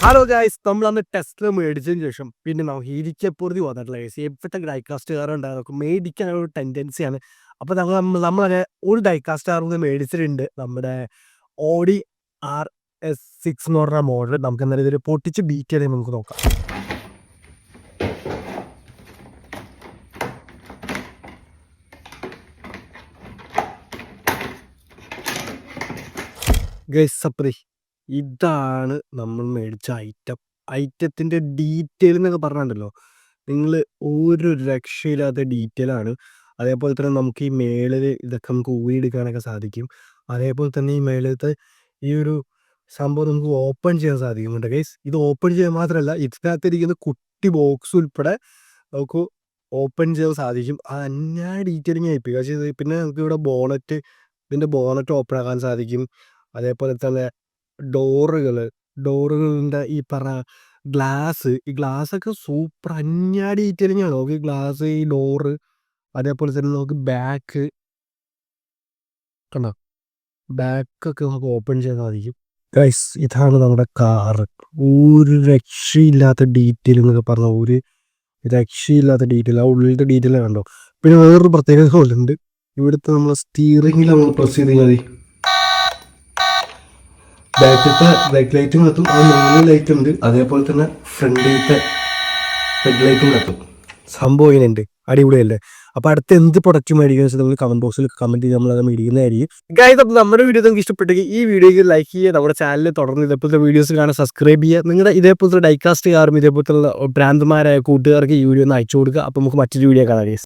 Hello guys, നമ്മളന്ന് test മേടിച്ചതിന് ശേഷം പിന്നെ നമുക്ക് ഇരിക്കപ്പുറത്തി വന്നിട്ടുള്ള ഗൈസ് എപ്പോഴത്തെ ഡൈകാസ്റ്റ് കാർ ഉണ്ടാകും നമുക്ക് മേടിക്കാനൊരു ടെൻഡൻസിയാണ്. അപ്പോൾ നമ്മളങ്ങനെ ഒരു ഡൈകാസ്റ്റ് കാർ മേടിച്ചിട്ടുണ്ട്, നമ്മുടെ ഓഡി RS6 എന്ന് പറഞ്ഞ മോഡൽ. നമുക്ക് എന്തായാലും ഇതൊരു പൊട്ടിച്ച് ബീറ്റ് ചെയ്ത് നമുക്ക് നോക്കാം. ഗൈസ് സപ്രി, ഇതാണ് നമ്മൾ മേടിച്ച ഐറ്റത്തിൻ്റെ ഡീറ്റെയിൽ എന്നൊക്കെ പറഞ്ഞിട്ടുണ്ടല്ലോ, നിങ്ങൾ ഒരു രക്ഷയില്ലാത്ത ഡീറ്റെയിലാണ്. അതേപോലെ തന്നെ നമുക്ക് ഈ മേളിൽ ഇതൊക്കെ നമുക്ക് ഊരിയെടുക്കാനൊക്കെ സാധിക്കും. അതേപോലെ തന്നെ ഈ മേളത്തെ ഈ ഒരു സംഭവം നമുക്ക് ഓപ്പൺ ചെയ്യാൻ സാധിക്കുന്നുണ്ട് ഗൈസ്. ഇത് ഓപ്പൺ ചെയ്യാൻ മാത്രമല്ല, ഇതിനകത്തിരിക്കുന്ന കുട്ടി ബോക്സ് ഉൾപ്പെടെ നമുക്ക് ഓപ്പൺ ചെയ്യാൻ സാധിക്കും. അത് അന്യാ ഡീറ്റെയിലിംഗ് ആയിപ്പോയി. പക്ഷേ പിന്നെ നമുക്ക് ഇവിടെ ഇതിൻ്റെ ബോണറ്റ് ഓപ്പൺ ആക്കാൻ സാധിക്കും. അതേപോലെ തന്നെ ഡോറുകളുടെ ഈ പറഞ്ഞ ഈ ഗ്ലാസ്സൊക്കെ സൂപ്പർ അന്യാ ഡീറ്റെയിലിംഗ് ആണ്. നമുക്ക് ഈ ഗ്ലാസ്, ഈ ഡോറ്, അതേപോലെ തന്നെ നമുക്ക് കണ്ടോ, ബാക്കൊക്കെ നമുക്ക് ഓപ്പൺ ചെയ്യാൻ സാധിക്കും. ഗൈസ്, ഇതാണ് നമ്മുടെ കാറ്. ഒരു രക്ഷയില്ലാത്ത ഡീറ്റെയിൽ എന്നൊക്കെ പറഞ്ഞ ഒരു രക്ഷയില്ലാത്ത ഡീറ്റെയിൽ. ആ ഉള്ളിലത്തെ ഡീറ്റെയിൽ കണ്ടോ. പിന്നെ വേറൊരു പ്രത്യേകത പോലുണ്ട്, ഇവിടുത്തെ നമ്മൾ സ്റ്റിയറിംഗിൽ നമ്മൾ പ്രസ് ചെയ്ത് കഴിഞ്ഞാൽ ബാക്കിലത്തെ ബ്രേക്ക് ലൈറ്റും കത്തും, ആ 4 ലൈറ്റ് ഉണ്ട്. അതേപോലെ തന്നെ ഫ്രണ്ടിലത്തെ ഹെഡ് ലൈറ്റും കത്തും. സംഭവം ഇതിനുണ്ട്, അടിപൊളിയല്ലേ. അപ്പോൾ അടുത്ത എന്ത് പ്രൊഡക്റ്റ് മേടിക്കുന്ന വെച്ചാൽ നമ്മൾ കമന്റ് ബോക്സിൽ കമന്റ് ചെയ്ത് നമ്മളത് മേടിക്കുന്നതായിരിക്കും. ഗൈസ്, അപ്പോൾ നമ്മുടെ വീഡിയോ നിങ്ങൾക്ക് ഇഷ്ടപ്പെട്ടെങ്കിൽ ഈ വീഡിയോയ്ക്ക് ലൈക്ക് ചെയ്യുക, നമ്മുടെ ചാനൽ തുടർന്ന് ഇതേപോലത്തെ വീഡിയോസ് കാണാൻ സബ്സ്ക്രൈബ് ചെയ്യുക. നിങ്ങളുടെ ഇതേപോലത്തെ ഡൈകാസ്റ്റ് കാറും ഇതേപോലത്തെ ഭ്രാന്തമാരായ കൂട്ടുകാർക്ക് ഈ വീഡിയോ ഒന്ന് അയച്ചു കൊടുക്കുക. അപ്പോൾ നമുക്ക് മറ്റൊരു വീഡിയോ കാണാം ഗൈസ്.